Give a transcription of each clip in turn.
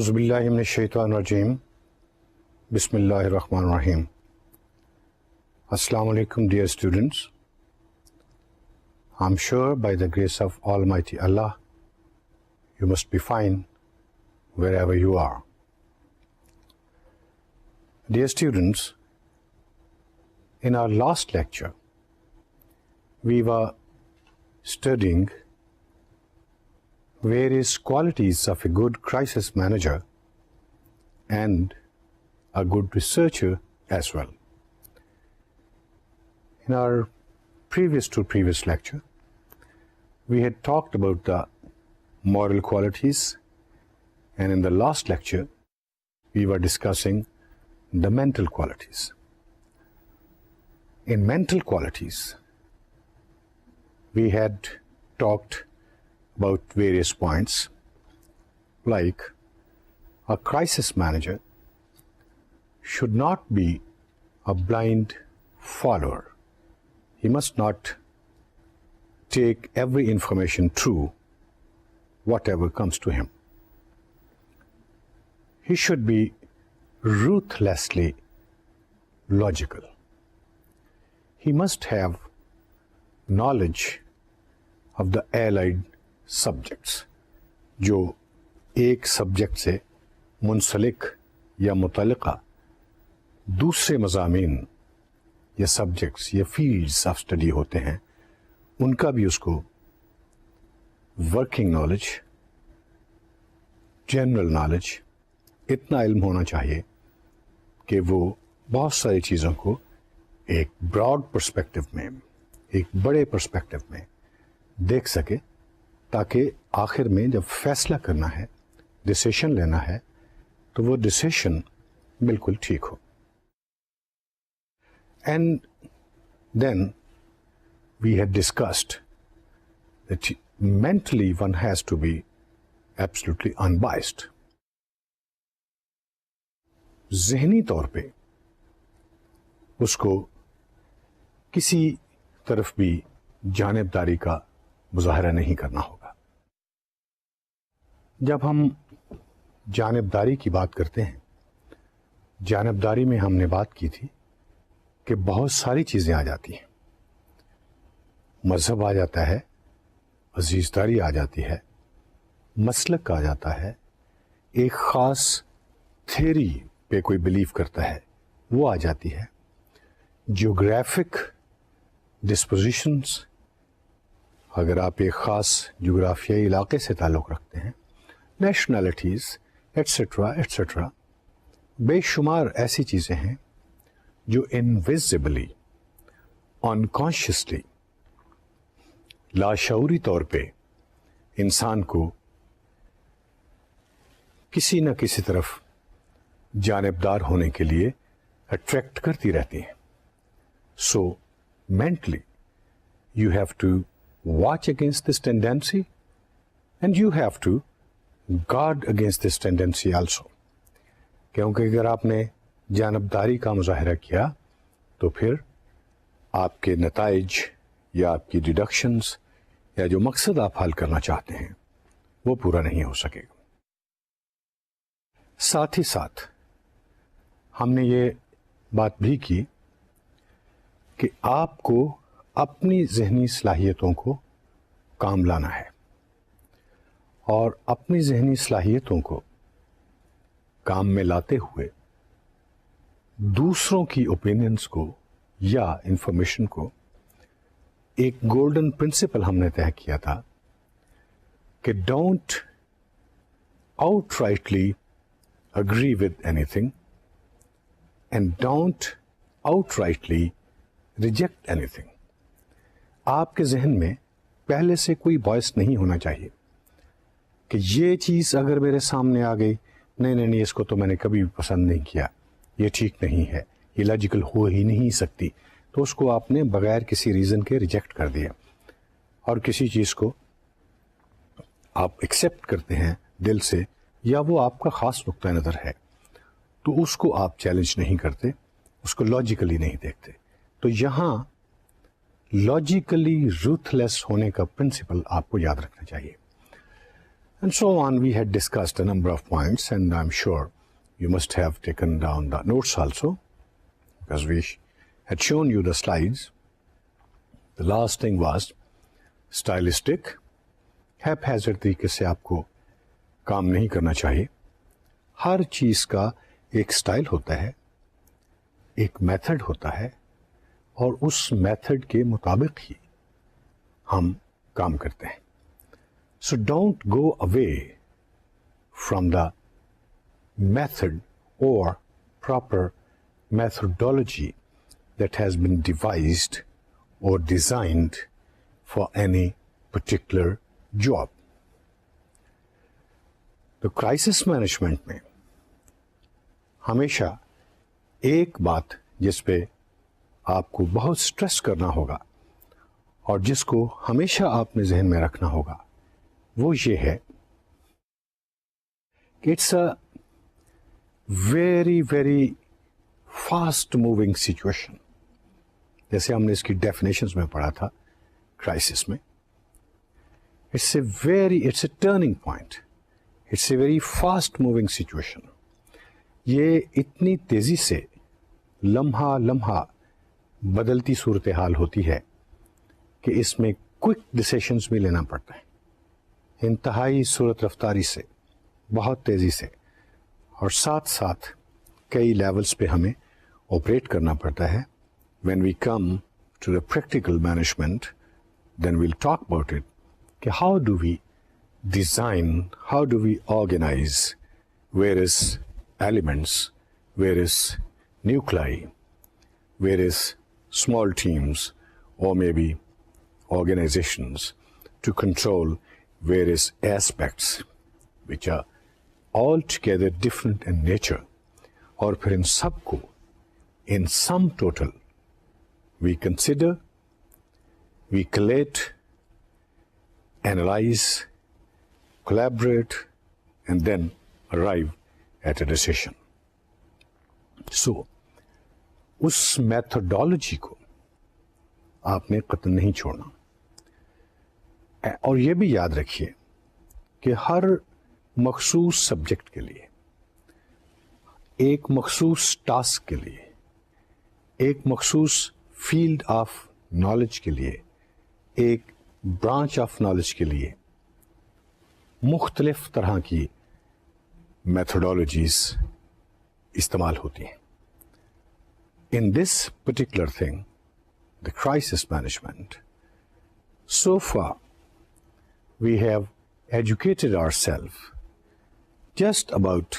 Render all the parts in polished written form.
اعوذ باللہ من الشیطان الرجیم بسم اللہ الرحمن الرحیم. Assalamu alaikum, dear students. I'm sure by the grace of Almighty Allah, you must be fine wherever you are. Dear students, in our last lecture, we were studying various qualities of a good crisis manager and a good researcher as well. In our previous lecture, we had talked about the moral qualities, and in the last lecture, we were discussing the mental qualities. In mental qualities, we had talked about various points, like a crisis manager should not be a blind follower. He must not take every information true, whatever comes to him. He should be ruthlessly logical. He must have knowledge of the allied subjects, جو ایک subject سے منسلک یا متعلقہ دوسرے مضامین یا subjects یا فیلڈز آف اسٹڈی ہوتے ہیں، ان کا بھی اس کو ورکنگ نالج، جنرل نالج، اتنا علم ہونا چاہیے کہ وہ بہت ساری چیزوں کو ایک براڈ پرسپیکٹو میں، ایک بڑے پرسپیکٹو میں دیکھ سکے، تاکہ آخر میں جب فیصلہ کرنا ہے، ڈسیشن لینا ہے، تو وہ ڈسیشن بالکل ٹھیک ہو. And then we had discussed that mentally one has to be absolutely unbiased. ذہنی طور پہ اس کو کسی طرف بھی جانبداری کا مظاہرہ نہیں کرنا ہوگا. جب ہم جانبداری کی بات کرتے ہیں، جانبداری میں ہم نے بات کی تھی کہ بہت ساری چیزیں آ جاتی ہیں. مذہب آ جاتا ہے، عزیزداری آ جاتی ہے، مسلک آ جاتا ہے، ایک خاص تھیری پہ کوئی بلیو کرتا ہے وہ آ جاتی ہے، جیوگرافک ڈسپوزیشنز، اگر آپ ایک خاص جغرافیائی علاقے سے تعلق رکھتے ہیں، نیشنلٹیز ایٹسٹرا ایٹسٹرا، بے شمار ایسی چیزیں ہیں جو انویزبلی، انکانشیسلی، لاشعوری طور پہ انسان کو کسی نہ کسی طرف جانبدار ہونے کے لیے اٹریکٹ کرتی رہتی ہیں. So mentally you have to watch against this tendency and you have to guard against this tendency also. کیونکہ اگر آپ نے جانبداری کا مظاہرہ کیا تو پھر آپ کے نتائج یا آپ کی ڈیڈکشنز یا جو مقصد آپ حل کرنا چاہتے ہیں وہ پورا نہیں ہو سکے گا. ساتھ ہی ساتھ ہم نے یہ بات بھی کی کہ آپ کو اپنی ذہنی صلاحیتوں کو کام لانا ہے، اور اپنی ذہنی صلاحیتوں کو کام میں لاتے ہوئے دوسروں کی اوپینینز کو یا انفارمیشن کو، ایک گولڈن پرنسپل ہم نے طے کیا تھا کہ don't out rightly agree with any thing and don't out rightly reject any thing. آپ کے ذہن میں پہلے سے کوئی باعث نہیں ہونا چاہیے کہ یہ چیز اگر میرے سامنے آ گئی، نہیں اس کو تو میں نے کبھی بھی پسند نہیں کیا، یہ ٹھیک نہیں ہے، یہ لاجیکل ہو ہی نہیں سکتی، تو اس کو آپ نے بغیر کسی ریزن کے ریجیکٹ کر دیا. اور کسی چیز کو آپ ایکسیپٹ کرتے ہیں دل سے، یا وہ آپ کا خاص نقطہ نظر ہے، تو اس کو آپ چیلنج نہیں کرتے، اس کو لاجیکلی نہیں دیکھتے. تو یہاں لاجیکلی روتھ لیس ہونے کا پرنسپل آپ کو یاد رکھنا چاہیے. And so on, we had discussed a number of points, and I'm sure you must have taken down the notes also, because we had shown you the slides. The last thing was stylistic. haphazard طریقے سے آپ کو کام نہیں کرنا چاہیے. ہر چیز کا ایک سٹائل ہوتا ہے, ایک میتھڈ ہوتا ہے, اور اس میتھڈ کے مطابق ہی ہم کام کرتے ہیں. So don't go away from the method or proper methodology that has been devised or designed for any particular job. تو کرائسس مینجمنٹ میں ہمیشہ ایک بات جس پہ آپ کو بہت سٹریس کرنا ہوگا اور جس کو ہمیشہ آپ نے ذہن میں رکھنا ہوگا وہ یہ ہے کہ it's a very very fast moving situation. جیسے ہم نے اس کی ڈیفینیشنز میں پڑھا تھا کرائسس میں, it's a turning point, it's a very fast moving situation. یہ اتنی تیزی سے لمحہ لمحہ بدلتی صورتحال ہوتی ہے کہ اس میں کوئک ڈیسیشنز بھی لینا پڑتا ہے, انتہائی صورت رفتاری سے, بہت تیزی سے, اور ساتھ ساتھ کئی لیولز پہ ہمیں آپریٹ کرنا پڑتا ہے. When we come to the practical management then we'll talk about it کہ how do we design, how do we organize various elements, various nuclei, various small teams or maybe organizations to control various aspects which are altogether different in nature. اور پھر ان سب کو in sum total we consider, we collate, analyze, collaborate and then arrive at a decision. So اس methodology کو آپ نے قطعاً نہیں چھوڑنا. اور یہ بھی یاد رکھیے کہ ہر مخصوص سبجیکٹ کے لیے, ایک مخصوص ٹاسک کے لیے, ایک مخصوص فیلڈ آف نالج کے لیے, ایک برانچ آف نالج کے لیے مختلف طرح کی میتھڈالوجیز استعمال ہوتی ہیں. In this particular thing, the crisis management, so far we have educated ourselves just about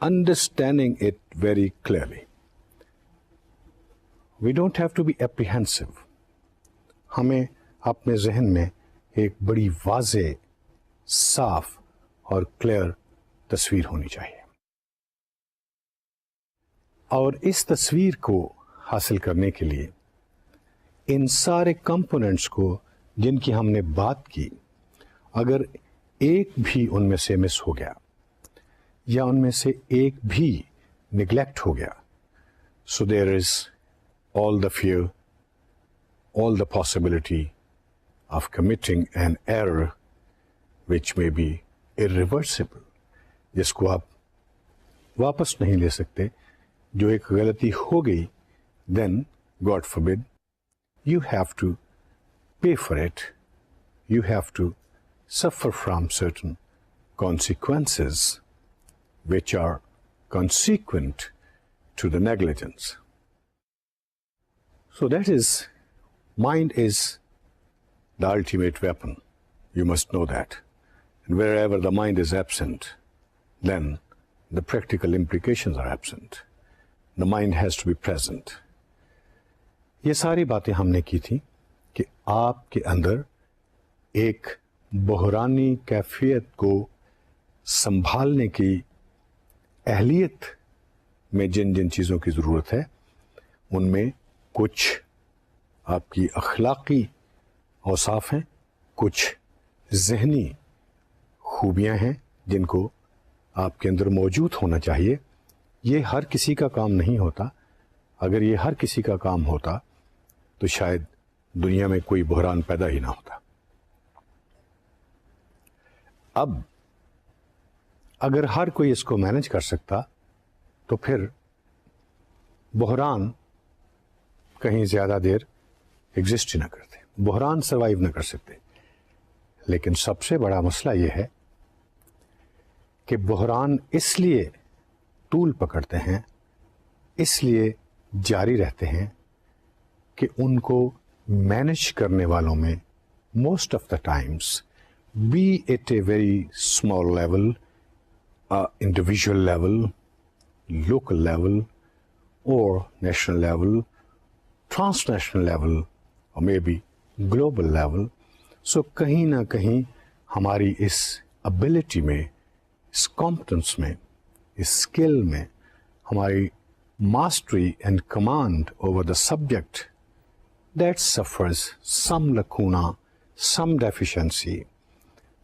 understanding it very clearly. We don't have to be apprehensive. ہمیں اپنے ذہن میں ایک بڑی واضح, صاف اور کلیئر تصویر ہونی چاہیے. اور اس تصویر کو حاصل کرنے کے لیے ان سارے کمپوننٹس کو جن کی ہم نے بات کی, اگر ایک بھی ان میں سے مس ہو گیا یا ان میں سے ایک بھی نگلیکٹ ہو گیا, سو دیر از all the fear, all the possibility of committing an error which may be irreversible, جس کو آپ واپس نہیں لے سکتے. جو ایک غلطی ہو گئی, then God forbid, you have to pay for it, you have to suffer from certain consequences which are consequent to the negligence. So that is, mind is the ultimate weapon. You must know that. And wherever the mind is absent, then the practical implications are absent. The mind has to be present. یہ ساری باتیں ہم نے کی تھی کہ آپ کے اندر ایک بحرانی کیفیت کو سنبھالنے کی اہلیت میں جن جن چیزوں کی ضرورت ہے, ان میں کچھ آپ کی اخلاقی اوصاف ہیں, کچھ ذہنی خوبیاں ہیں جن کو آپ کے اندر موجود ہونا چاہیے. یہ ہر کسی کا کام نہیں ہوتا. اگر یہ ہر کسی کا کام ہوتا تو شاید دنیا میں کوئی بحران پیدا ہی نہ ہوتا. اب اگر ہر کوئی اس کو مینج کر سکتا تو پھر بحران کہیں زیادہ دیر ایگزسٹ ہی نہ کرتے, بحران سروائیو نہ کر سکتے. لیکن سب سے بڑا مسئلہ یہ ہے کہ بحران اس لیے طول پکڑتے ہیں, اس لیے جاری رہتے ہیں کہ ان کو مینج کرنے والوں میں most of the times, be at a very small level, individual level, local level or national level, transnational level or maybe global level. So کہیں نہ کہیں ہماری اس ability میں, اس competence میں, اس skill میں, ہماری mastery and command over the subject that suffers some lacuna, some deficiency,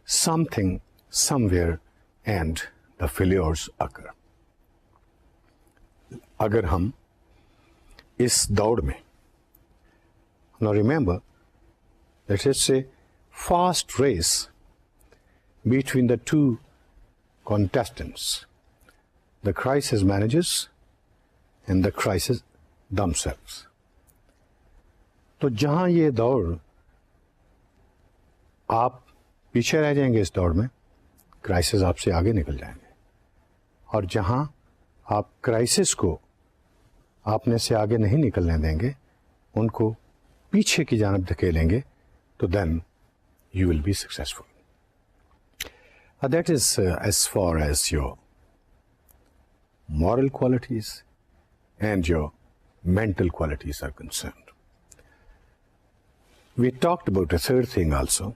something, somewhere, and the failures occur. اگر ہم اس دوڑ میں, now remember that it's a fast race between the two contestants, the crisis managers and the crisis themselves. تو جہاں یہ دوڑ آپ پیچھے رہ جائیں گے اس دوڑ میں, کرائسس آپ سے آگے نکل جائیں گے, اور جہاں آپ کرائسس کو آپنے سے آگے نہیں نکلنے دیں گے, ان کو پیچھے کی جانب دھکیلیں گے, تو then you will be successful. That is as far as your moral qualities and your mental qualities are concerned. We talked about a third thing also,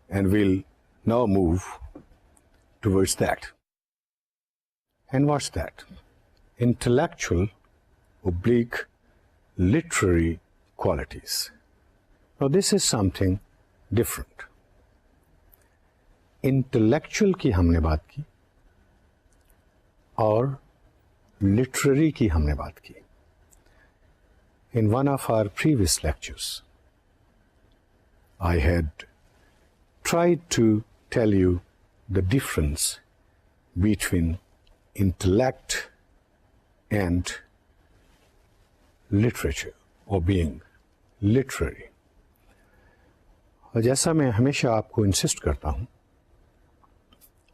and we'll now move towards that. And what's that? Intellectual oblique literary qualities. Now this is something different. Intellectual کی ہم نے بات کی اور literary کی ہم نے بات کی. In one of our previous lectures, I had tried to tell you the difference between intellect and literature or being literary. اور جیسا میں ہمیشہ آپ کو انسسٹ کرتا ہوں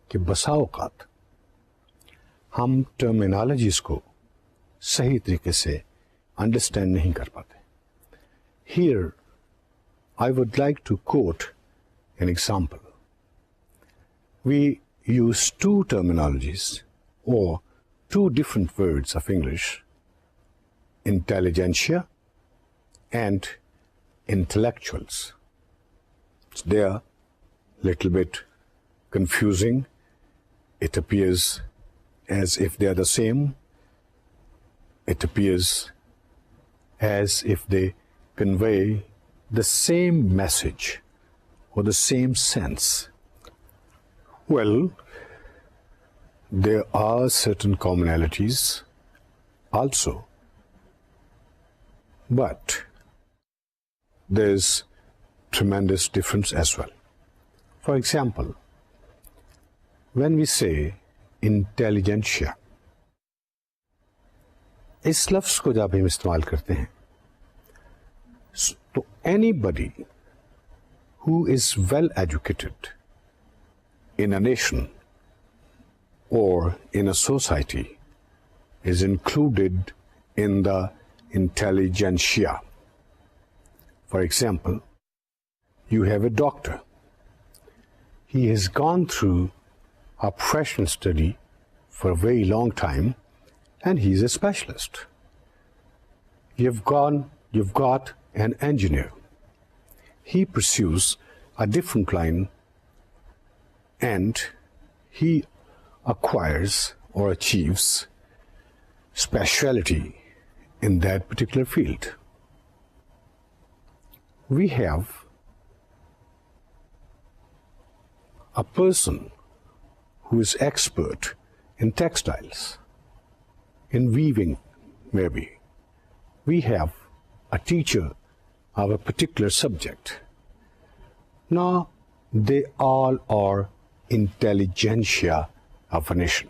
کہ بسا اوقات ہم ٹرمینالوجیز کو صحیح طریقے سے انڈرسٹینڈ نہیں کر پاتے. Here I would like to quote an example. We use two terminologies or two different words of English, intelligentsia and intellectuals. They are a little bit confusing. It appears as if they are the same. It appears as if they convey the same message or the same sense. Well, there are certain commonalities also, but there's tremendous difference as well. For example, when we say intelligentsia, اس لفظ کو جب ہم استعمال کرتے ہیں تو anybody who is well educated in a nation or in a society is included in the intelligentsia. For example, you have a doctor. He has gone through a professional study for a very long time and he is a specialist. You've got an engineer. He pursues a different line and he acquires or achieves specialty in that particular field. We have a person who is expert in textiles, in weaving maybe. We have a teacher of a particular subject. Now, they all are intelligentsia of a nation.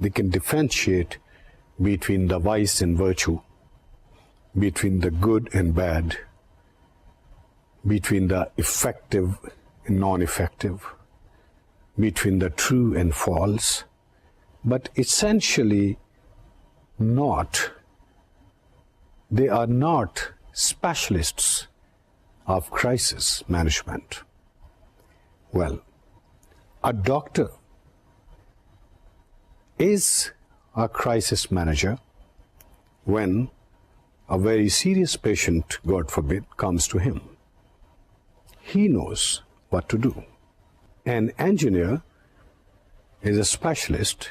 they can differentiate between the vice and virtue, between the good and bad, between the effective and non-effective, between the true and false, but essentially they are not specialists of crisis management. Well, a doctor is a crisis manager when a very serious patient, God forbid, comes to him. He knows what to do. An engineer is a specialist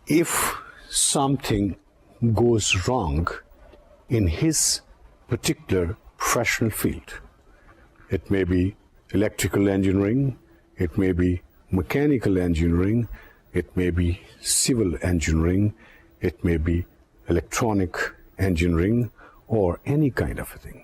if something goes wrong in his particular professional field. It may be electrical engineering, it may be mechanical engineering, it may be civil engineering, it may be electronic engineering or any kind of a thing.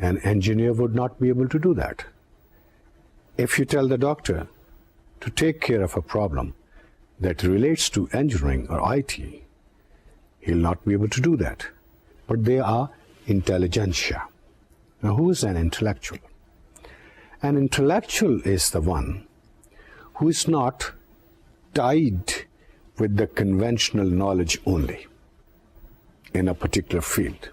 an engineer would not be able to do that. If you tell the doctor to take care of a problem that relates to engineering or IT, he'll not be able to do that. But they are intelligentsia. Now, who is an intellectual? An intellectual is the one who is not tied with the conventional knowledge only in a particular field.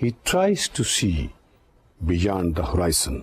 He tries to see beyond the horizon.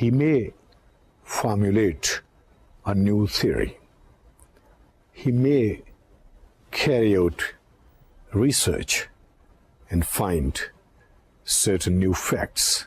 He may formulate a new theory. He may carry out research and find certain new facts.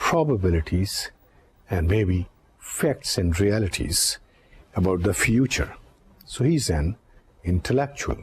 probabilities, and maybe facts and realities about the future. So he's an intellectual.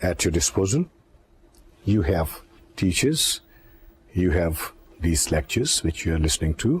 at your disposal. You have teachers, you have these lectures which you are listening to.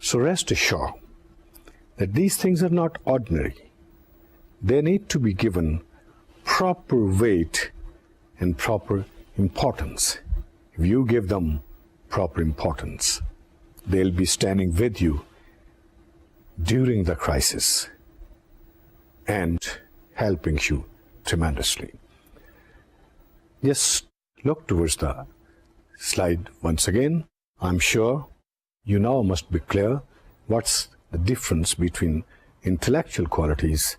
So rest assured that these things are not ordinary. They need to be given proper weight and proper importance. If you give them proper importance, they'll be standing with you during the crisis and helping you tremendously. Just look towards the slide once again. I'm sure you now must be clear what's the difference between intellectual qualities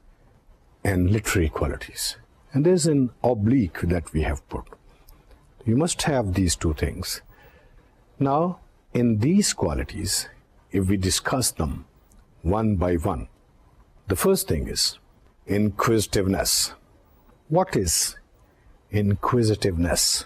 and literary qualities. And there's an oblique that we have put. You must have these two things. Now, in these qualities, if we discuss them one by one, the first thing is inquisitiveness. What is inquisitiveness?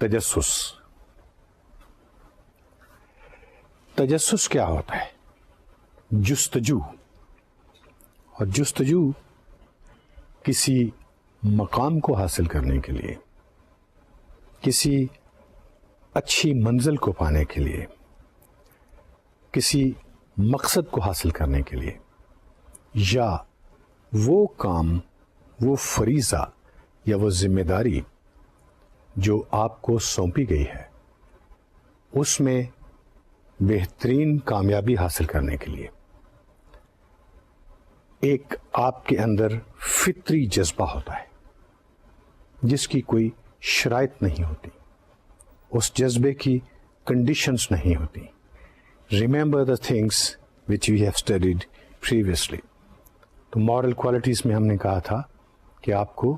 تجسس. تجسس کیا ہوتا ہے؟ جستجو. اور جستجو کسی مقام کو حاصل کرنے کے لیے، کسی اچھی منزل کو پانے کے لیے، کسی مقصد کو حاصل کرنے کے لیے، یا وہ کام، وہ فریضہ یا وہ ذمہ داری جو آپ کو سونپی گئی ہے، اس میں بہترین کامیابی حاصل کرنے کے لیے ایک آپ کے اندر فطری جذبہ ہوتا ہے جس کی کوئی شرائط نہیں ہوتی، اس جذبے کی کنڈیشنز نہیں ہوتی. Remember the things which we have studied previously. تو مورل کوالٹیز میں ہم نے کہا تھا کہ آپ کو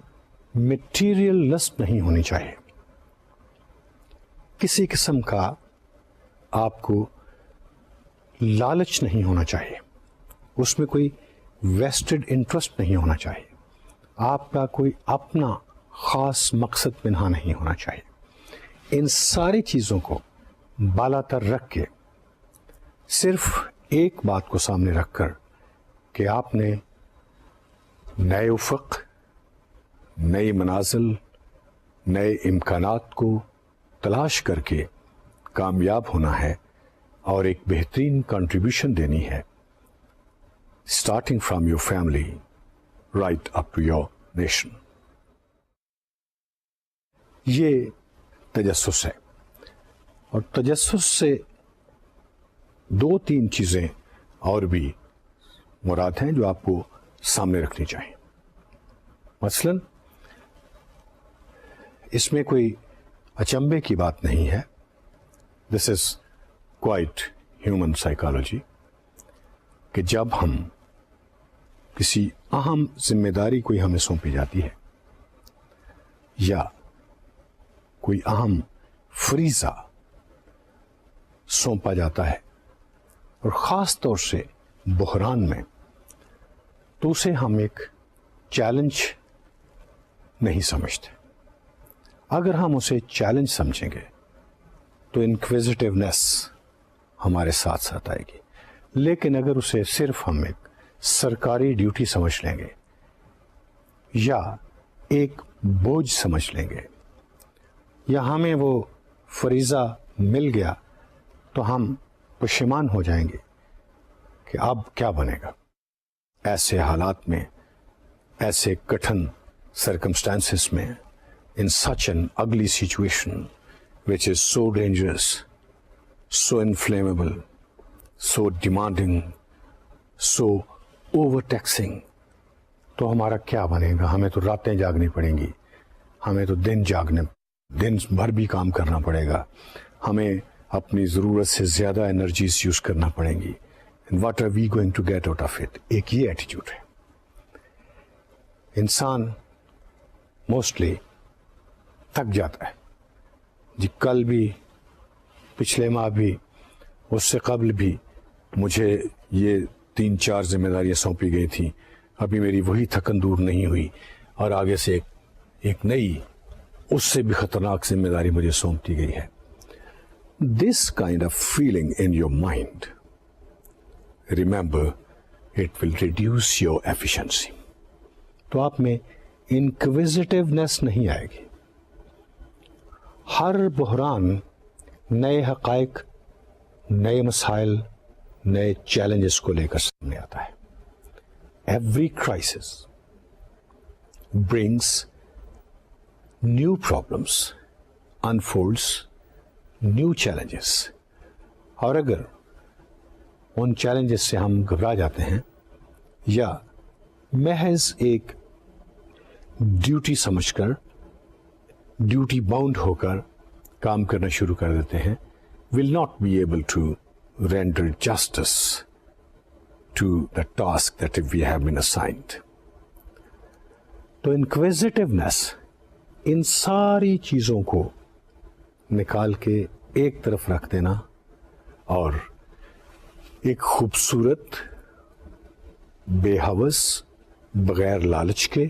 مٹیریل لسٹ نہیں ہونی چاہیے. کسی قسم کا آپ کو لالچ نہیں ہونا چاہیے، اس میں کوئی ویسٹڈ انٹرسٹ نہیں ہونا چاہیے، آپ کا کوئی اپنا خاص مقصد پنہا نہیں ہونا چاہیے. ان ساری چیزوں کو بالا تر رکھ کے صرف ایک بات کو سامنے رکھ کر کہ آپ نے نئے افق، نئی منازل، نئے امکانات کو تلاش کر کے کامیاب ہونا ہے اور ایک بہترین کنٹریبیوشن دینی ہے، starting from your family right up to your nation. یہ تجسس ہے. اور تجسس سے دو تین چیزیں اور بھی مراد ہیں جو آپ کو سامنے رکھنی چاہیے. مثلاً اس میں کوئی اچنبے کی بات نہیں ہے. دس از کوائٹ ہیومن سائیکالوجی کہ جب ہم کسی اہم ذمہ داری کوئی ہمیں سونپی جاتی ہے یا کوئی اہم فریضہ سونپا جاتا ہے، اور خاص طور سے بحران میں، تو اسے ہم ایک چیلنج نہیں سمجھتے. اگر ہم اسے چیلنج سمجھیں گے تو انکویزیٹیونیس ہمارے ساتھ ساتھ آئے گی. لیکن اگر اسے صرف ہم ایک سرکاری ڈیوٹی سمجھ لیں گے یا ایک بوجھ سمجھ لیں گے یا ہمیں وہ فریضہ مل گیا تو ہم پشیمان ہو جائیں گے کہ اب کیا بنے گا. ایسے حالات میں، ایسے کٹھن سرکمسٹانسز میں، in such an ugly situation which is so dangerous, so inflammable, so demanding, so overtaxing, تو ہمارا کیا بنے گا؟ ہمیں تو راتیں جاگنی پڑیں گی، ہمیں تو دن بھر بھی کام کرنا پڑے گا، ہمیں اپنی ضرورت سے زیادہ انرجیز یوز کرنا پڑیں گی. And what are we going to get out of it؟ ایک یہ ایٹیٹیوڈ ہے. انسان موسٹلی تھک جاتا ہے. جی کل بھی، پچھلے ماہ بھی، اس سے قبل بھی مجھے یہ 3-4 ذمہ داریاں سونپی گئی تھیں، ابھی میری وہی تھکن دور نہیں ہوئی اور آگے سے ایک نئی، اس سے بھی خطرناک ذمہ داری مجھے سونپی گئی ہے. This kind of feeling in your mind, remember it will reduce your efficiency. تو آپ میں انکویزیٹیونیس نہیں آئے گی. ہر بحران نئے حقائق، نئے مسائل، نئے چیلنجز کو لے کر سامنے آتا ہے. Every crisis brings new problems, unfolds new challenges. اور اگر ان چیلنجز سے ہم گھبرا جاتے ہیں یا محض ایک ڈیوٹی سمجھ کر، ڈیوٹی باؤنڈ ہو کر کام کرنا شروع کر دیتے ہیں، will not be able to render justice to the task that we have been assigned. تو انکویزیٹیونیس ان ساری چیزوں کو نکال کے ایک طرف رکھ دینا اور ایک خوبصورت، بے ہوس، بغیر لالچ کے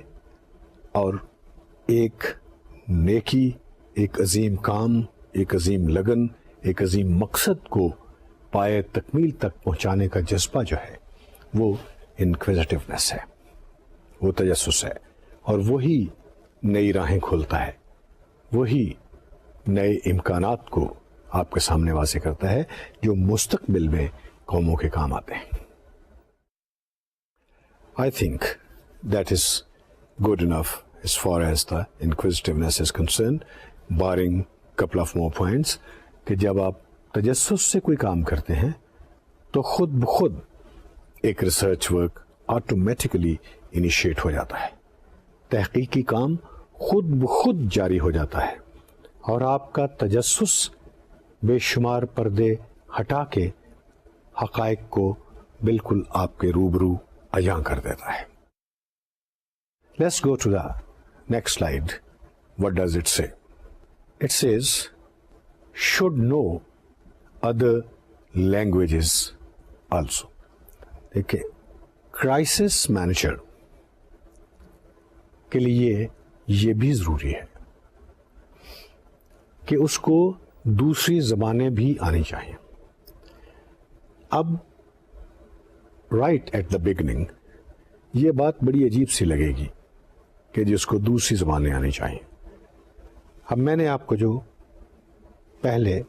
اور ایک نیکی، ایک عظیم کام، ایک عظیم لگن، ایک عظیم مقصد کو پائے تکمیل تک پہنچانے کا جذبہ جو ہے وہ انکویزیٹیونیس ہے، وہ تجسس ہے، اور وہی نئی راہیں کھولتا ہے، وہی نئے امکانات کو آپ کے سامنے واضح کرتا ہے جو مستقبل میں قوموں کے کام آتے ہیں. I think that is good enough as far as the inquisitiveness is concerned, barring couple of more points, کہ جب آپ تجسس سے کوئی کام کرتے ہیں تو خود بخود ایک ریسرچ ورک آٹومیٹیکلی انیشیٹ ہو جاتا ہے، تحقیقی کام خود بخود جاری ہو جاتا ہے، اور آپ کا تجسس بے شمار پردے ہٹا کے حقائق کو بالکل آپ کے روبرو عیاں کر دیتا ہے. Let's go to the next slide. What does it say? It says, should know other languages also. دیکھیں، کرائسس مینیجر کے لیے یہ بھی ضروری ہے کہ اس کو دوسری زبانیں بھی آنی چاہیے. اب رائٹ ایٹ دا بگننگ یہ بات بڑی عجیب سی لگے گی کہ جس کو دوسری زبانیں آنی چاہیے. اب میں نے آپ کو جو پہلے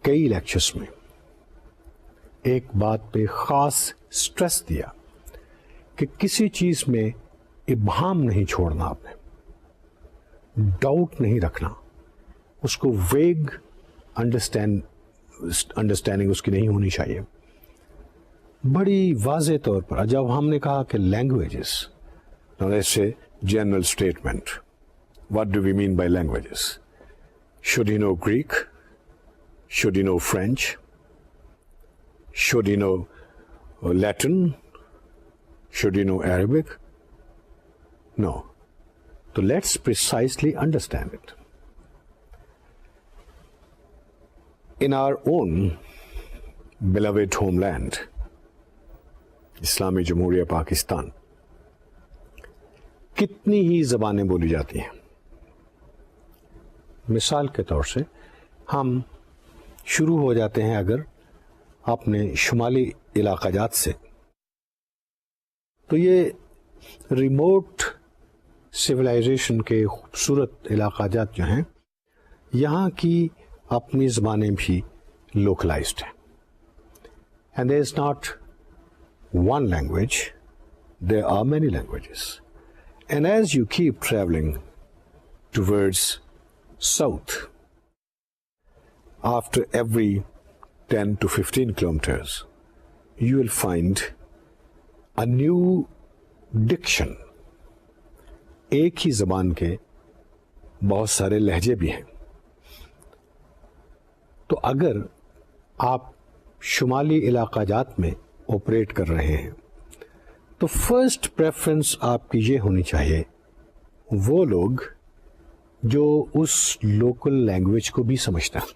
کئی لیکچرز میں ایک بات پہ خاص سٹریس دیا کہ کسی چیز میں ابہام نہیں چھوڑنا، آپ نے ڈاؤٹ نہیں رکھنا، اس کو ویگ انڈرسٹینڈنگ اس کی نہیں ہونی چاہیے. بڑی واضح طور پر جب ہم نے کہا کہ لینگویجز، ایسے general statement, what do we mean by languages? Should he know Greek? Should he know French? Should he know Latin? Should he know Arabic? No. تو let's precisely understand it. In our own beloved homeland, اسلامی جمہوریہ پاکستان، کتنی ہی زبانیں بولی جاتی ہیں. مثال کے طور سے ہم شروع ہو جاتے ہیں اگر اپنے شمالی علاقہ جات سے، تو یہ ریموٹ سویلائزیشن کے خوبصورت علاقہ جات جو ہیں، یہاں کی اپنی زبانیں بھی لوکلائزڈ ہیں. And there is not one language, there are many languages. And as you keep traveling towards south, after every 10 to 15 kilometers, you will find a new diction. ایک ہی زبان کے بہت سارے لہجے بھی ہیں. تو اگر آپ شمالی علاقہ جات میں آپریٹ کر رہے ہیں تو فرسٹ پریفرنس آپ کی یہ ہونی چاہیے وہ لوگ جو اس لوکل لینگویج کو بھی سمجھتے ہیں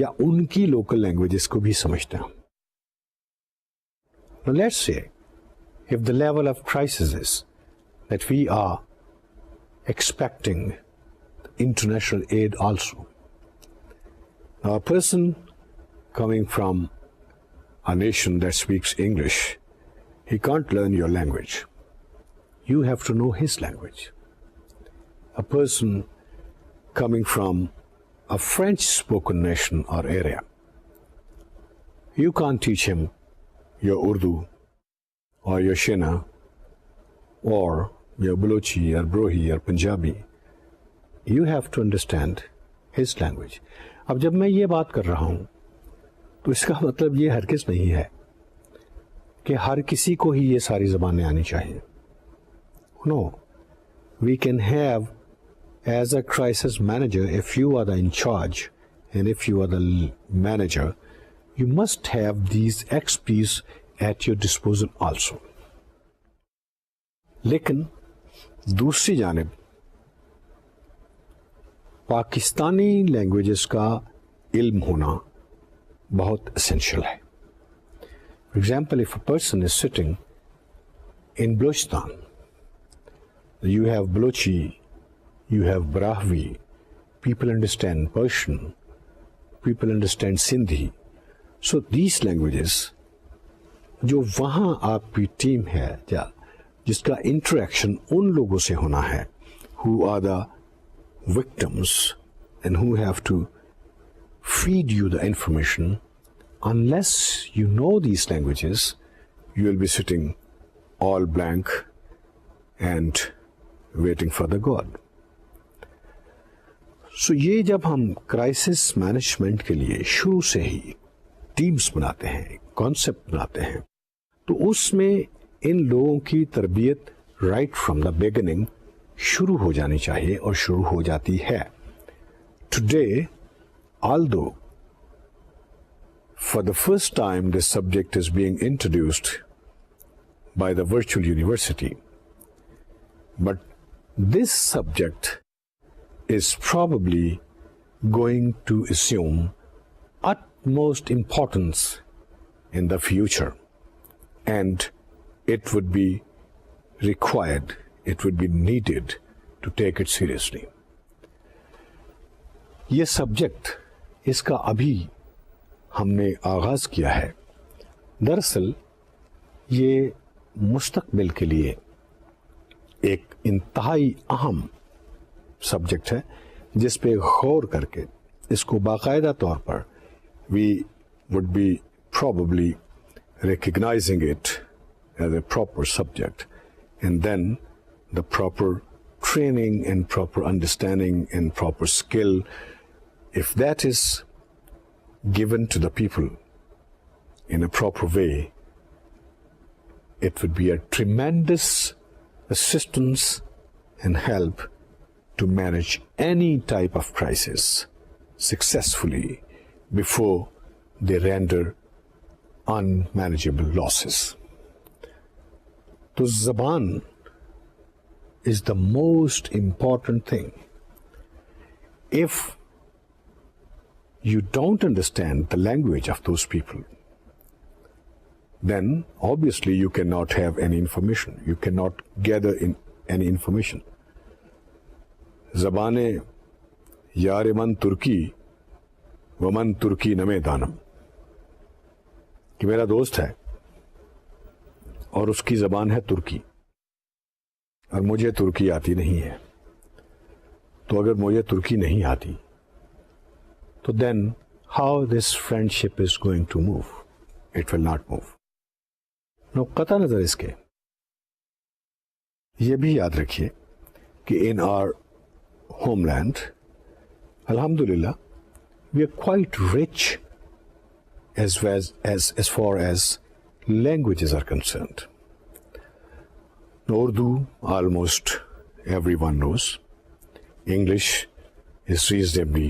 یا ان کی لوکل لینگویجز کو بھی سمجھتے ہیں. Now let's say if the level of crisis is that we are expecting international aid also. Now a person coming from a nation that speaks English, he can't learn your language. You have to know his language. A person coming from a French-spoken nation or area, you can't teach him your Urdu or your Shina or your Balochi or Brohi or Punjabi. You have to understand his language. اب جب میں یہ بات کر رہا ہوں تو اس کا مطلب یہ ہرگز نہیں ہے کہ ہر کسی کو ہی یہ ساری زبانیں آنی چاہیے. No, we can have as a crisis manager, if you are the in charge and if you are the manager, you must have these experts at your disposal also. لیکن دوسری جانب پاکستانی لینگویجز کا علم ہونا بہت اسینشیل ہے. For example, if a person is sitting in Balochistan, you have Balochi, you have Brahvi, people understand Persian, people understand Sindhi. So these languages, جو وہاں آپ کی ٹیم ہے یا جس کا انٹریکشن ان لوگوں سے ہونا ہے who are the victims and who have to feed you the information, unless you know these languages, you will be sitting all blank and waiting for the God. So یہ جب ہم کرائسس مینجمنٹ کے لیے شروع سے ہی teams بناتے ہیں, concept بناتے ہیں, تو اس میں ان لوگوں کی تربیت رائٹ فرام دا بگننگ شروع ہو جانی چاہیے اور شروع ہو جاتی ہے. Today although for the first time this subject is being introduced by the virtual university, but this subject is probably going to assume utmost importance in the future, and it would be required, it would be needed to take it seriously. یہ subject اس کا ابھی ہم نے آغاز کیا ہے. دراصل یہ مستقبل کے لیے ایک انتہائی اہم سبجیکٹ ہے جس پہ غور کر کے اس کو باقاعدہ طور پر we would be probably recognizing it as a proper subject, and then the proper training and proper understanding and proper skill, if that is given to the people in a proper way, it would be a tremendous assistance and help to manage any type of crisis successfully before they render unmanageable losses. تو زبان is the most important thing. If you don't understand the language of those people, then obviously you cannot have any information. You cannot gather in any information. زبان یار من ترکی ومن ترکی نمے دانم، کہ میرا دوست ہے اور اس کی زبان ہے ترکی اور مجھے ترکی آتی نہیں ہے. تو اگر مجھے ترکی نہیں آتی تو then how this friendship is going to move? It will not move. No قطع نظر اس کے یہ بھی یاد رکھیے کہ ان آر ہوم لینڈ الحمد للہ we are quite rich as far as languages are concerned. Urdu almost everyone knows. English is reasonably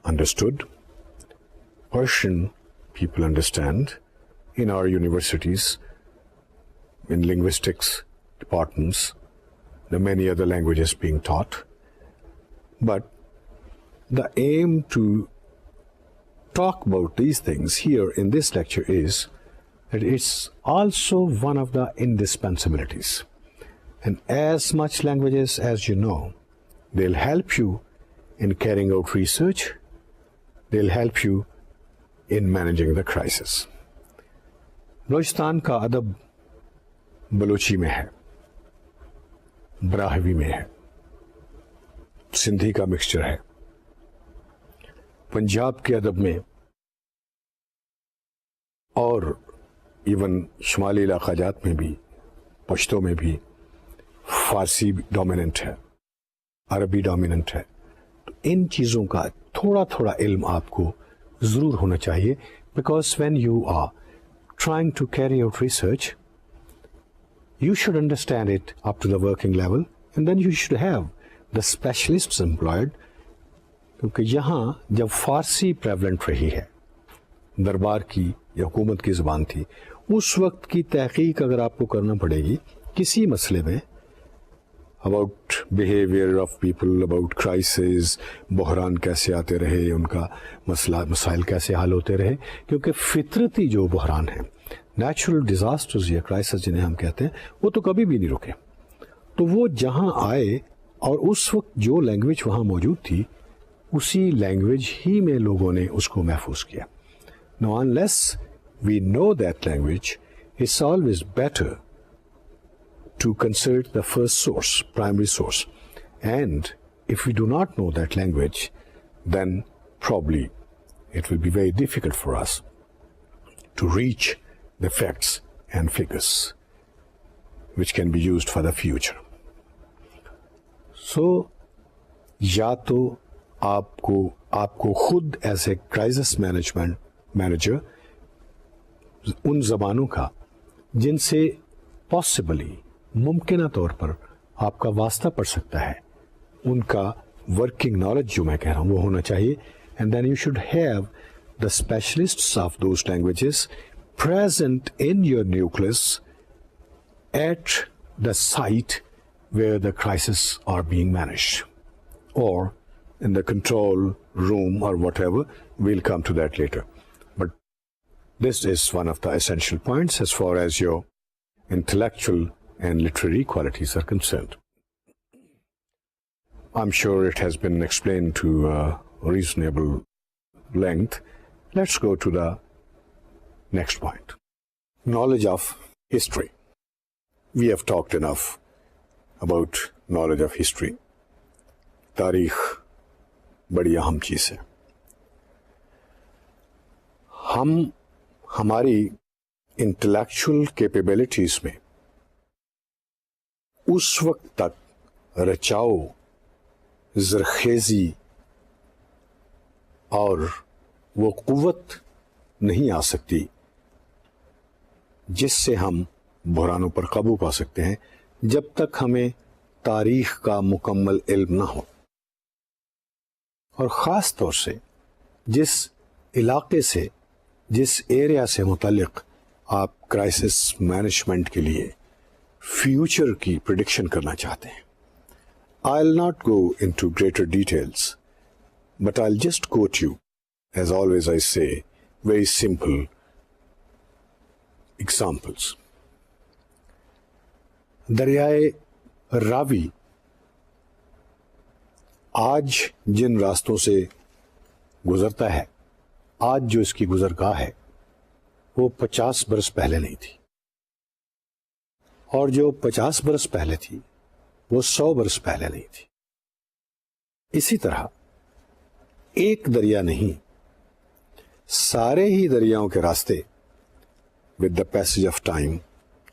understood. Persian people understand. In our universities, in linguistics departments, there are many other languages being taught. But the aim to talk about these things here in this lecture is that it's also one of the indispensabilities. And as much languages as you know, they'll help you in carrying out research, they'll help you in managing the crisis. Balochistan کا ادب بلوچی میں ہے، براہوی میں ہے، سندھی کا mixture ہے. پنجاب کے ادب میں اور ایون شمالی علاقہ جات میں بھی، پشتو میں بھی فارسی ڈومیننٹ ہے، عربی ڈومیننٹ ہے. تو ان چیزوں کا تھوڑا تھوڑا علم آپ کو ضرور ہونا چاہیے، because when you are trying to carry out research you should understand it up to the working level, and then you should have the specialists employed. کیونکہ یہاں جب فارسی پریولنٹ رہی ہے، دربار کی یا حکومت کی زبان تھی، اس وقت کی تحقیق اگر آپ کو کرنا پڑے گی کسی مسئلے میں، about behaviour of people, about crisis, بحران کیسے آتے رہے، ان کا مسائل کیسے حل ہوتے رہے، کیونکہ فطرتی جو بحران ہیں، نیچرل ڈیزاسٹرز یا کرائسس جنہیں ہم کہتے ہیں، وہ تو کبھی بھی نہیں رکے. تو وہ جہاں آئے اور اس وقت جو لینگویج وہاں موجود تھی، اسی لینگویج ہی میں لوگوں نے اس کو محفوظ کیا. Now unless we know that language, it's always better to consult the first source, primary source. And if we do not know that language, then probably it will be very difficult for us to reach the facts and figures which can be used for the future. So یا تو آپ کو خود as a crisis manager ان زبانوں کا جن سے possibly ممکنہ طور پر آپ کا واسطہ پڑ سکتا ہے ان کا ورکنگ نالج جو میں کہہ رہا ہوں وہ ہونا چاہیے. And then you should have the specialists of those languages present in your nucleus at the site where the crises are being managed, or in the control room or whatever. We'll come to that later. But this is one of the essential points as far as your intellectual and literary qualities are concerned. I'm sure it has been explained to a reasonable length. Let's go to the next point. Knowledge of history. We have talked enough about knowledge of history. تاریخ بڑی اہم چیز ہے. ہم ہماری intellectual capabilities میں اس وقت تک رچاؤ، زرخیزی اور وہ قوت نہیں آ سکتی جس سے ہم بحرانوں پر قابو پا سکتے ہیں جب تک ہمیں تاریخ کا مکمل علم نہ ہو. اور خاص طور سے جس علاقے سے، جس ایریا سے متعلق آپ کرائسس مینجمنٹ کے لیے فیوچر کی پریڈکشن کرنا چاہتے ہیں. I'll not go into greater details, but I'll just quote you, as always I say, very simple examples. دریائے راوی آج جن راستوں سے گزرتا ہے، آج جو اس کی گزرگاہ ہے وہ 50 برس پہلے نہیں تھی، اور جو 50 برس پہلے تھی وہ 100 برس پہلے نہیں تھی. اسی طرح ایک دریا نہیں، سارے ہی دریاؤں کے راستے with the passage of time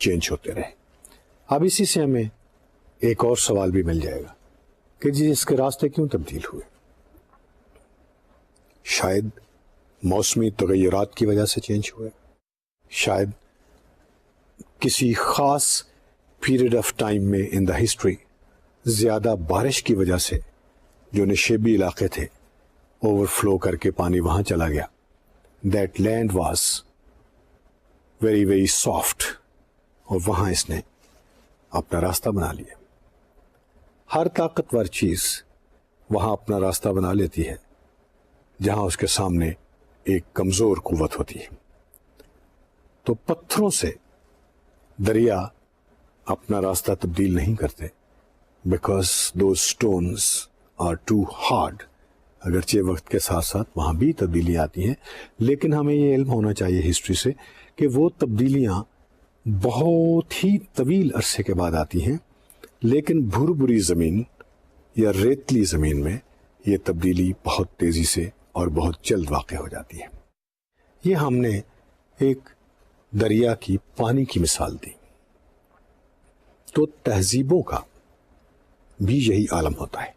change ہوتے رہے. اب اسی سے ہمیں ایک اور سوال بھی مل جائے گا کہ جی اس کے راستے کیوں تبدیل ہوئے؟ شاید موسمی تغیرات کی وجہ سے چینج ہوئے، شاید کسی خاص پیریڈ آف ٹائم میں ان دا ہسٹری زیادہ بارش کی وجہ سے جو نشیبی علاقے تھے اوور فلو کر کے پانی وہاں چلا گیا. That land was very very soft, اور وہاں اس نے اپنا راستہ بنا لیا. ہر طاقتور چیز وہاں اپنا راستہ بنا لیتی ہے جہاں اس کے سامنے ایک کمزور قوت ہوتی ہے. تو پتھروں سے دریا اپنا راستہ تبدیل نہیں کرتے، because those stones are too hard. اگرچہ وقت کے ساتھ ساتھ وہاں بھی تبدیلی آتی ہیں، لیکن ہمیں یہ علم ہونا چاہیے ہسٹری سے کہ وہ تبدیلیاں بہت ہی طویل عرصے کے بعد آتی ہیں، لیکن بھربری زمین یا ریتلی زمین میں یہ تبدیلی بہت تیزی سے اور بہت جلد واقع ہو جاتی ہے. یہ ہم نے ایک دریا کی پانی کی مثال دی. تو تہذیبوں کا بھی یہی عالم ہوتا ہے،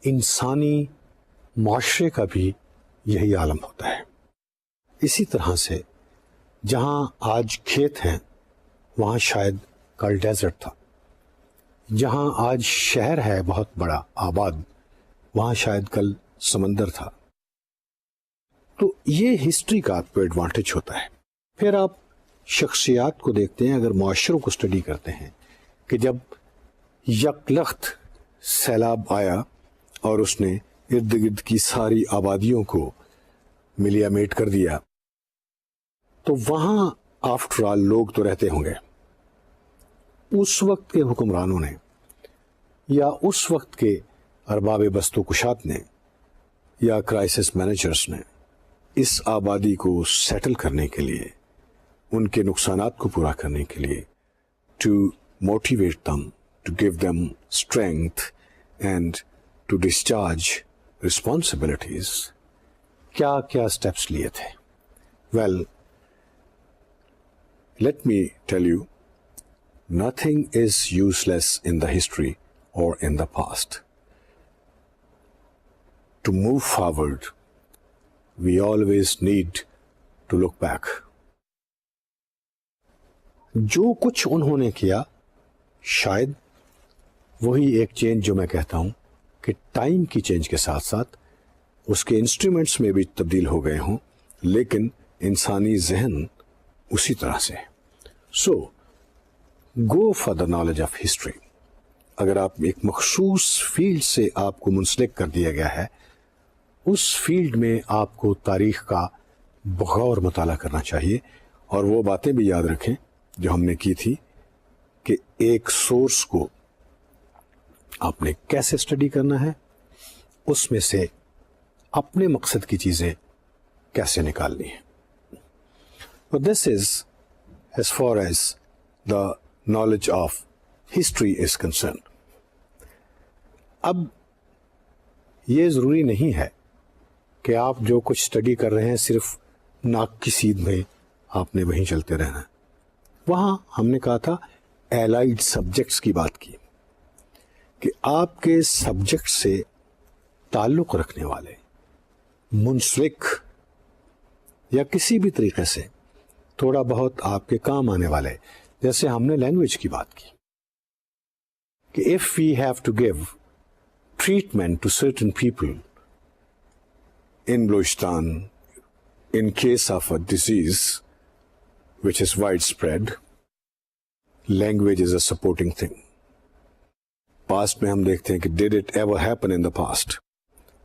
انسانی معاشرے کا بھی یہی عالم ہوتا ہے. اسی طرح سے جہاں آج کھیت ہیں وہاں شاید کل ڈیزرٹ تھا، جہاں آج شہر ہے بہت بڑا آباد وہاں شاید کل سمندر تھا. تو یہ ہسٹری کا آپ کو ایڈوانٹیج ہوتا ہے. پھر آپ شخصیات کو دیکھتے ہیں، اگر معاشروں کو اسٹڈی کرتے ہیں کہ جب یکلخت سیلاب آیا اور اس نے ارد گرد کی ساری آبادیوں کو ملیا میٹ کر دیا، تو وہاں آفٹر آل لوگ تو رہتے ہوں گے. اس وقت کے حکمرانوں نے یا اس وقت کے ارباب بستو کشات نے یا کرائسس مینیجرز نے اس آبادی کو سیٹل کرنے کے لیے، ان کے نقصانات کو پورا کرنے کے لیے، to motivate them, to give them strength and to discharge responsibilities, کیا کیا اسٹیپس لیے تھے؟ Well, let me tell you, nothing is useless in the history or in the past. To move forward, we always need to look back. جو کچھ انہوں نے کیا شاید وہی ایک چینج جو میں کہتا ہوں کہ ٹائم کی چینج کے ساتھ ساتھ اس کے انسٹرومنٹس میں بھی تبدیل ہو گئے ہوں، لیکن انسانی ذہن اسی طرح سے ہے. So go for the knowledge of history. اگر آپ ایک مخصوص فیلڈ سے آپ کو منسلک کر دیا گیا ہے، اس فیلڈ میں آپ کو تاریخ کا بغور مطالعہ کرنا چاہیے، اور وہ باتیں بھی یاد رکھیں جو ہم نے کی تھی کہ ایک سورس کو آپ نے کیسے اسٹڈی کرنا ہے، اس میں سے اپنے مقصد کی چیزیں کیسے نکالنی ہیں. This is as far as the knowledge of history is concerned. اب یہ ضروری نہیں ہے کہ آپ جو کچھ اسٹڈی کر رہے ہیں صرف ناک کی سیدھ میں آپ نے وہیں چلتے رہنا ہے. وہاں ہم نے کہا تھا allied سبجیکٹس کی بات کی کہ آپ کے سبجیکٹ سے تعلق رکھنے والے، منسلک یا کسی بھی طریقے سے تھوڑا بہت آپ کے کام آنے والے، جیسے ہم نے لینگویج کی بات کی کہ if we have to give treatment to certain people in Balochistan in case of a disease which is widespread, language is a supporting thing. Past میں ہم دیکھتے ہیں کہ did it ever happen in the past؟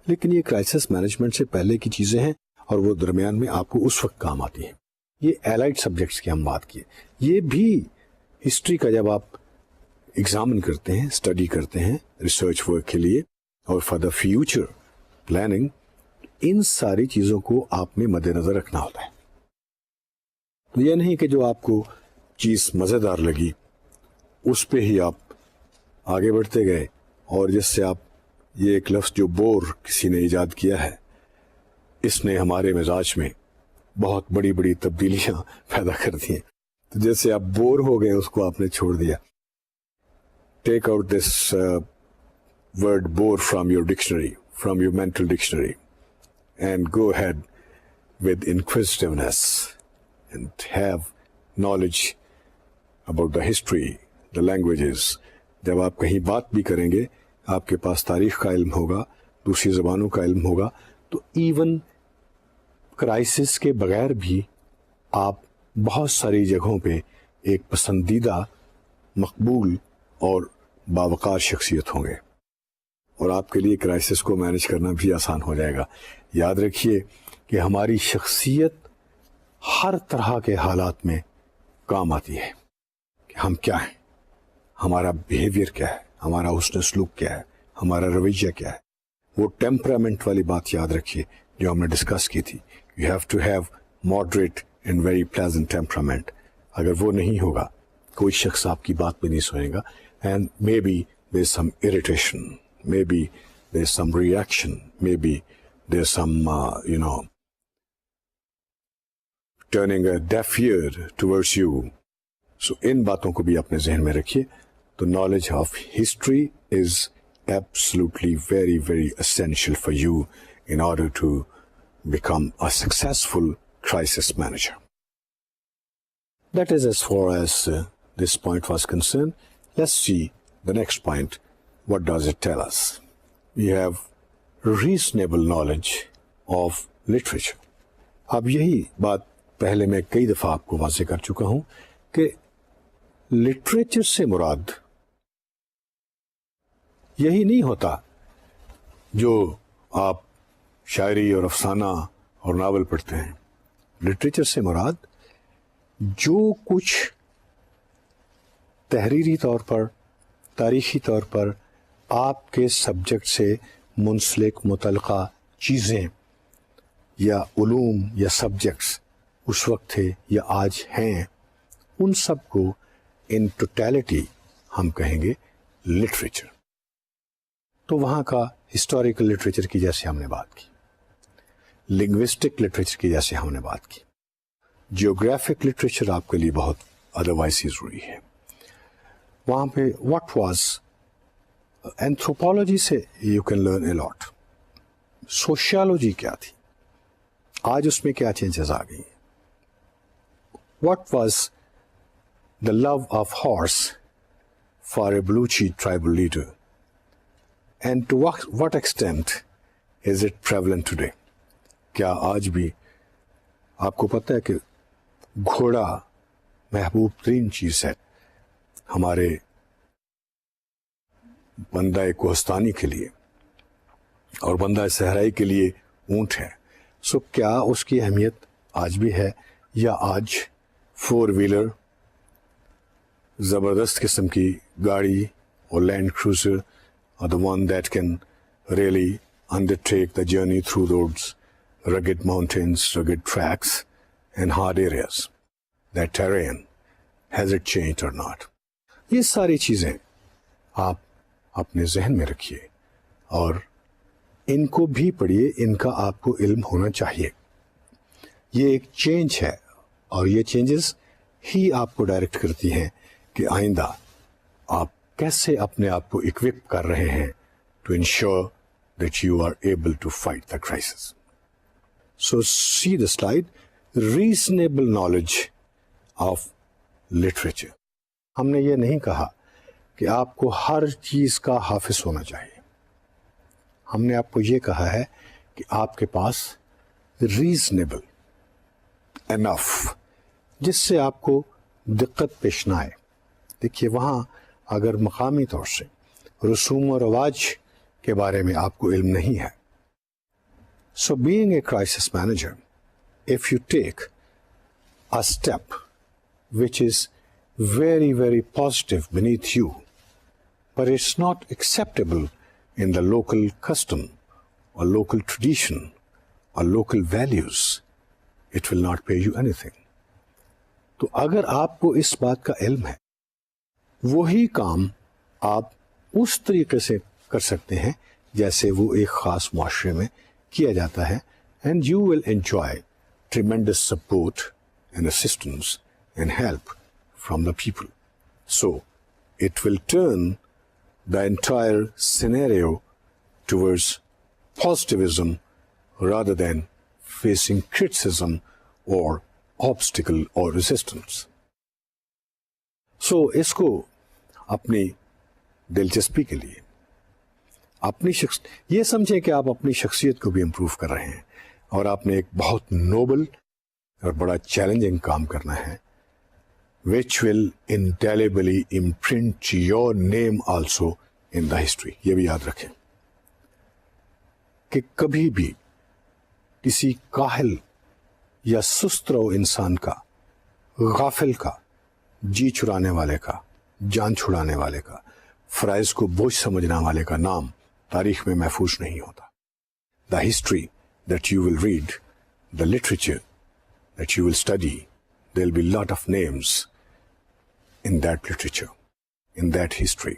لیکن یہ crisis management سے پہلے کی چیزیں ہیں اور وہ درمیان میں آپ کو اس وقت کام آتی ہیں. یہ الائڈ سبجیکٹس کی ہم بات کی. یہ بھی ہسٹری کا جب آپ ایگزامن کرتے ہیں، اسٹڈی کرتے ہیں ریسرچ ورک کے لیے اور فار دا فیوچر پلاننگ، ان ساری چیزوں کو آپ نے مد نظر رکھنا ہوتا ہے. یہ نہیں کہ جو آپ کو چیز مزیدار لگی اس پہ ہی آپ آگے بڑھتے گئے، اور جس سے آپ یہ ایک لفظ جو بور کسی نے ایجاد کیا ہے، اس نے ہمارے مزاج میں بہت بڑی بڑی تبدیلیاں پیدا کر دی ہیں. تو جیسے آپ بور ہو گئے اس کو آپ نے چھوڑ دیا. Take out this word bore from your dictionary, from your mental dictionary, and go ahead with inquisitiveness and have knowledge about the history, the languages. جب آپ کہیں بات بھی کریں گے، آپ کے پاس تاریخ کا علم ہوگا، دوسری زبانوں کا علم ہوگا، تو ایون کرائسس کے بغیر بھی آپ بہت ساری جگہوں پہ ایک پسندیدہ، مقبول اور باوقار شخصیت ہوں گے، اور آپ کے لیے کرائسس کو مینج کرنا بھی آسان ہو جائے گا. یاد رکھیے کہ ہماری شخصیت ہر طرح کے حالات میں کام آتی ہے کہ ہم کیا ہیں، ہمارا بیہیویئر کیا ہے، ہمارا حسن سلوک کیا ہے، ہمارا رویہ کیا ہے. وہ ٹیمپرامنٹ والی بات یاد رکھیے جو ہم نے ڈسکس کی تھی. You have to have moderate and very pleasant temperament. اگر وہ نہیں ہوگا کوئی شخص آپ کی بات بھی نہیں سنے گا، and maybe there is some irritation, maybe there is some reaction, maybe there is some turning a deaf ear towards you. So ان باتوں کو بھی اپنے ذہن میں رکھیے. تو knowledge of history is absolutely very, very essential for you in order to become a successful crisis manager. That is as far as this point was concerned. Let's see the next point. What does it tell us? We have reasonable knowledge of literature. اب یہی بات پہلے میں کئی دفعہ آپ کو واضح کر چکا ہوں کہ لٹریچر سے مراد یہی نہیں ہوتا جو آپ شاعری اور افسانہ اور ناول پڑھتے ہیں. لٹریچر سے مراد جو کچھ تحریری طور پر، تاریخی طور پر آپ کے سبجیکٹ سے منسلک متعلقہ چیزیں یا علوم یا سبجیکٹس اس وقت تھے یا آج ہیں، ان سب کو ان ٹوٹیلٹی ہم کہیں گے لٹریچر. تو وہاں کا ہسٹوریکل لٹریچر کی جیسے ہم نے بات کی، لنگوسٹک لٹریچر کی جیسے ہم نے بات کی، جیوگرافک لٹریچر آپ کے لیے بہت ادروائز ہی ضروری ہے. وہاں پہ واٹ واز اینتھروپولوجی سے you can learn a lot. Sociology کیا تھی، آج اس میں کیا چینجز آ گئی ہیں. What was the love of horse for a Balochi tribal leader and to what extent is it prevalent today. کیا آج بھی آپ کو پتہ ہے کہ گھوڑا محبوب ترین چیز ہے ہمارے بندہ کوہستانی کے لیے، اور بندہ صحرائی کے لیے اونٹ ہے. سو کیا اس کی اہمیت آج بھی ہے، یا آج 4 ویلر زبردست قسم کی گاڑی اور Land Cruiser are the one that can really undertake the journey through those rugged mountains, rugged tracks and hard areas. That terrain, has it changed or not? یہ ساری چیزیں آپ اپنے ذہن میں رکھیے اور ان کو بھی پڑھیے، ان کا آپ کو علم ہونا چاہیے. یہ ایک چینج ہے اور یہ چینجز ہی آپ کو ڈائریکٹ کرتی ہیں کہ آئندہ آپ کیسے اپنے آپ کو اکوپ کر رہے ہیں to ensure that you are able to fight the crisis. So see the slide, reasonable knowledge of literature. ہم نے یہ نہیں کہا کہ آپ کو ہر چیز کا حافظ ہونا چاہیے. ہم نے آپ کو یہ کہا ہے کہ آپ کے پاس ریزنیبل انف، جس سے آپ کو دقت پیش نہ آئے. دیکھیے وہاں اگر مقامی طور سے رسوم و رواج کے بارے میں آپ کو علم نہیں ہے، so being a crisis manager, if you take a step which is very, very positive beneath you, but it's not acceptable in the local custom or local tradition or local values, it will not pay you anything. تو اگر آپ کو اس بات کا علم ہے، وہی کام آپ اس طریقے سے کر سکتے ہیں جیسے وہ ایک خاص معاشرے میں کیا جاتا ہے، and you will enjoy tremendous support and assistance and help from the people. So it will turn the entire scenario towards positivism rather than facing criticism or obstacle or resistance. So اس کو اپنی دلچسپی کے لیے، اپنی یہ سمجھیں کہ آپ اپنی شخصیت کو بھی امپروو کر رہے ہیں اور آپ نے ایک بہت نوبل اور بڑا چیلنجنگ کام کرنا ہے، which will indelibly imprint your name also in the history. یہ بھی یاد رکھیں کہ کبھی بھی کسی کاہل یا سست رو انسان کا، غافل کا، جی چرانے والے کا، جان چھڑانے والے کا، فرائض کو بوجھ سمجھنے والے کا نام تاریخ میں محفوظ نہیں ہوتا. The history that you will read, the literature that you will study, there will be a lot of names in that literature, in that history.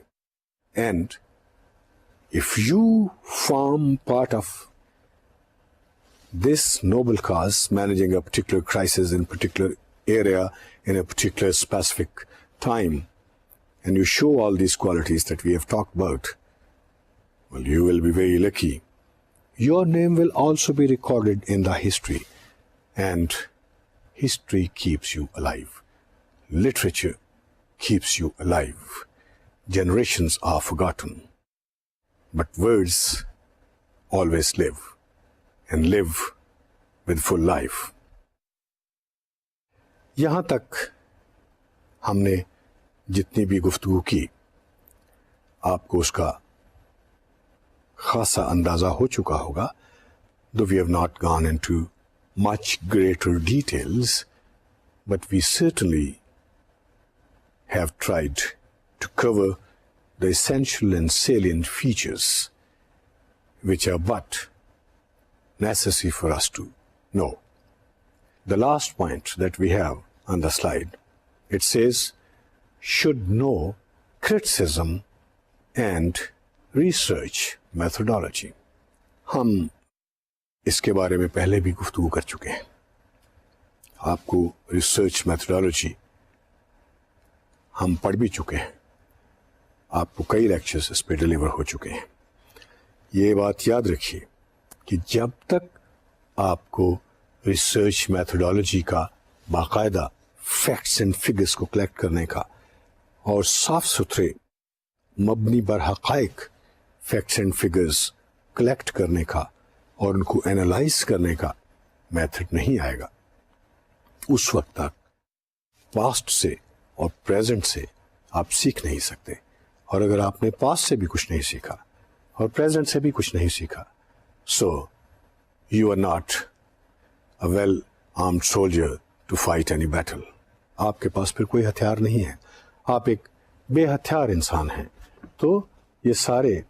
And if you form part of this noble cause, managing a particular crisis in a particular area, in a particular specific time, and you show all these qualities that we have talked about, well, you will be very lucky. Your name will also be recorded in the history, and history keeps you alive. Literature keeps you alive. Generations are forgotten, but words always live, and live with full life. یہاں تک ہم نے جتنی بھی گفتگو کی، آپ کو اس کا خاصا اندازہ ہو چکا ہوگا. Though we have not gone into much greater details, but we certainly have tried to cover the essential and salient features which are but necessary for us to know. The last point that we have on the slide, it says, should know criticism and research methodology. ہم اس کے بارے میں پہلے بھی گفتگو کر چکے ہیں. آپ کو ریسرچ میتھڈالوجی ہم پڑھ بھی چکے ہیں. آپ کو کئی لیکچرز اس پہ ڈیلیور ہو چکے ہیں. یہ بات یاد رکھیے کہ جب تک آپ کو ریسرچ میتھڈالوجی کا باقاعدہ فیکٹس اینڈ فگرس کو کلیکٹ کرنے کا اور صاف ستھرے مبنی بر حقائق فیکٹس اینڈ فگرس کلیکٹ کرنے کا اور ان کو اینالائز کرنے کا میتھڈ نہیں آئے گا، اس وقت تک پاسٹ سے اور پریزنٹ سے آپ سیکھ نہیں سکتے. اور اگر آپ نے پاسٹ سے بھی کچھ نہیں سیکھا اور پریزنٹ سے بھی کچھ نہیں سیکھا، so you are not a well armed soldier to fight any battle. آپ کے پاس پھر کوئی ہتھیار نہیں ہے، آپ ایک بے ہتھیار انسان ہیں. تو یہ سارے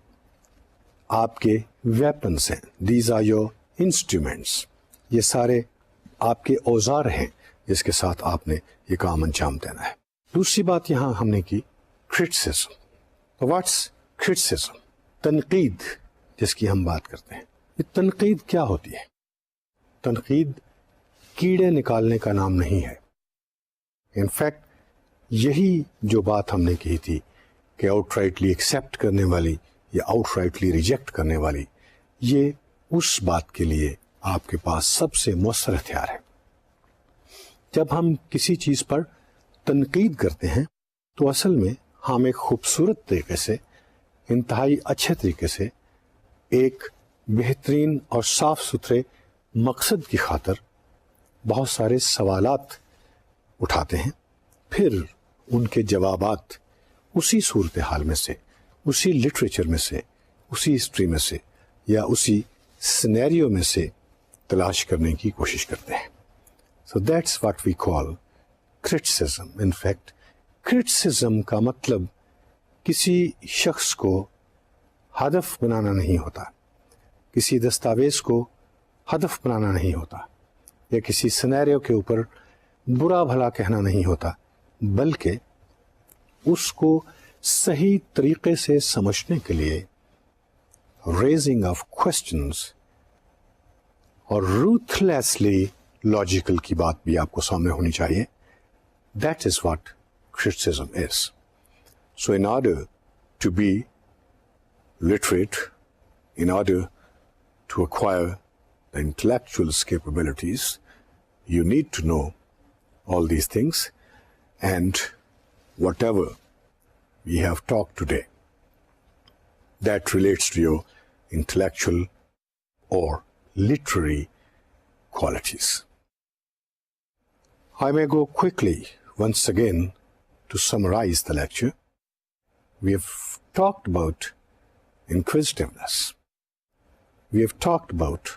آپ کے ویپنس ہیں. These are your instruments. یہ سارے آپ کے اوزار ہیں جس کے ساتھ آپ نے یہ کام انجام دینا ہے. دوسری بات یہاں ہم نے کی کرٹیسزم. What's criticism? تنقید جس کی ہم بات کرتے ہیں. یہ تنقید کیا ہوتی ہے؟ تنقید کیڑے نکالنے کا نام نہیں ہے. انفیکٹ یہی جو بات ہم نے کی تھی کہ آؤٹ رائٹلی ایکسیپٹ کرنے والی یا آؤٹ رائٹلی ریجیکٹ کرنے والی، یہ اس بات کے لیے آپ کے پاس سب سے مؤثر ہتھیار ہے. جب ہم کسی چیز پر تنقید کرتے ہیں تو اصل میں ہم ایک خوبصورت طریقے سے، انتہائی اچھے طریقے سے، ایک بہترین اور صاف ستھرے مقصد کی خاطر بہت سارے سوالات اٹھاتے ہیں. پھر ان کے جوابات اسی صورتحال میں سے، اسی لٹریچر میں سے، اسی ہسٹری میں سے یا اسی سینیریو میں سے تلاش کرنے کی کوشش کرتے ہیں. So that's what we call criticism. In fact criticism کا مطلب کسی شخص کو ہدف بنانا نہیں ہوتا، کسی دستاویز کو ہدف بنانا نہیں ہوتا، یا کسی سینیریو کے اوپر برا بھلا کہنا نہیں ہوتا، بلکہ اس کو صحیح طریقے سے سمجھنے کے لیے ریزنگ آف کوشچنز اور روتھلیسلی لاجیکل کی بات بھی آپ کو سامنے ہونی چاہیے. That is what criticism is. So in order to be literate, in order to acquire the intellectual capabilities, you need to know all these things, and whatever we have talked today that relates to your intellectual or literary qualities. I may go quickly once again to summarize the lecture. We have talked about inquisitiveness. We have talked about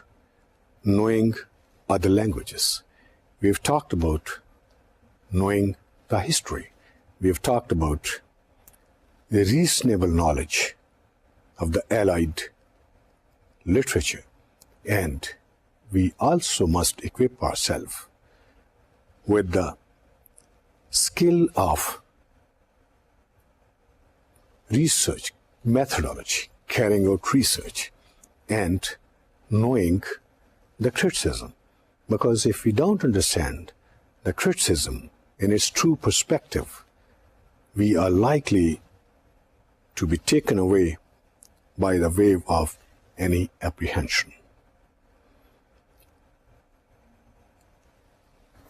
knowing other languages. We have talked about knowing the history. We have talked about the reasonable knowledge of the allied literature. And we also must equip ourselves with the skill of research methodology, carrying out research, and knowing the criticism. Because if we don't understand the criticism in its true perspective, we are likely to be taken away by the wave of any apprehension.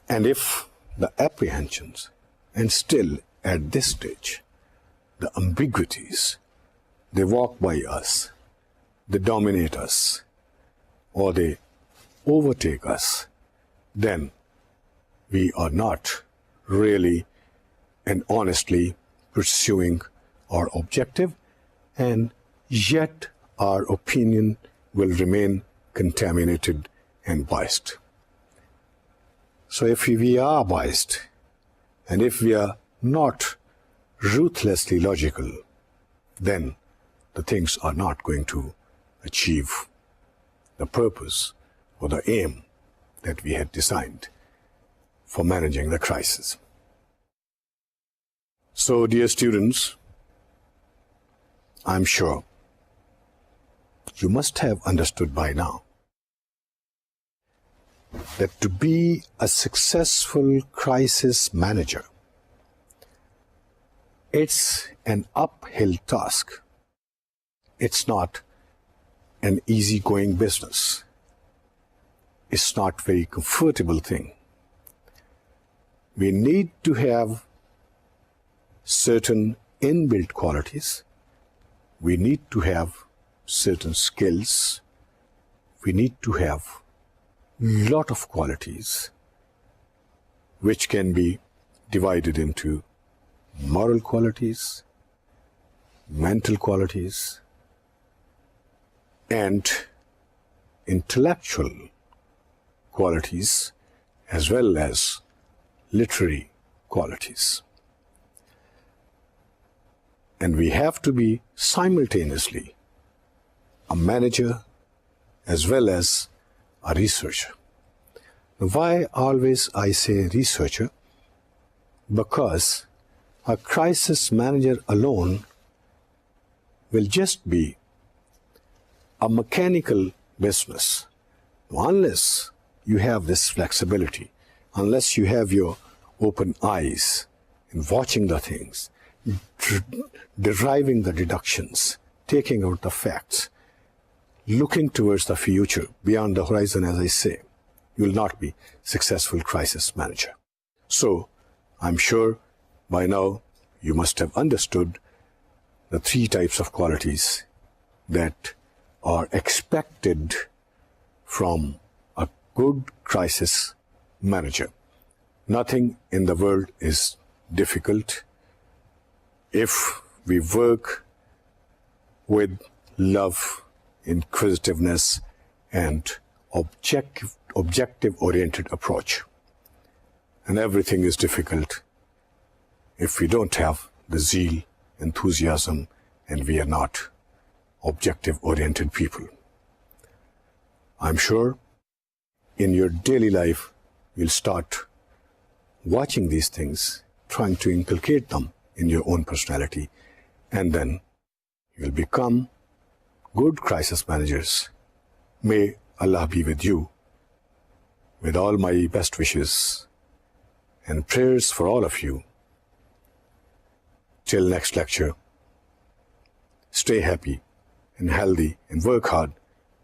And if the apprehensions, and still at this stage, the ambiguities, they walk by us, they dominate us, or they overtake us, then we are not really and honestly pursuing our objective, and yet our opinion will remain contaminated and biased. So if we are biased, and if we are not ruthlessly logical, then the things are not going to achieve the purpose or the aim that we had designed for managing the crisis. So, dear students, I'm sure you must have understood by now that to be a successful crisis manager, it's an uphill task. It's not an easygoing business. It's not very comfortable thing. We need to have certain inbuilt qualities. We need to have certain skills. We need to have lot of qualities which can be divided into moral qualities, mental qualities, and intellectual qualities, as well as literary qualities. And we have to be simultaneously a manager as well as a researcher. Why always I say researcher? Because a crisis manager alone will just be a mechanical business unless you have this flexibility, unless you have your open eyes in watching the things, deriving the deductions, taking out the facts, looking towards the future, beyond the horizon, as I say, you will not be successful crisis manager. So, I'm sure by now you must have understood the 3 types of qualities that are expected from a good crisis manager. Nothing in the world is difficult if we work with love, inquisitiveness, and objective-oriented approach. And everything is difficult if we don't have the zeal, enthusiasm, and we are not objective-oriented people. I'm sure in your daily life you'll start watching these things, trying to inculcate them in your own personality, and then you'll become good crisis managers. May Allah be with you. With all my best wishes and prayers for all of you. Till next lecture, stay happy and healthy and work hard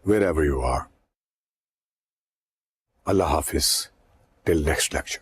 wherever you are. Allah Hafiz. Till next lecture.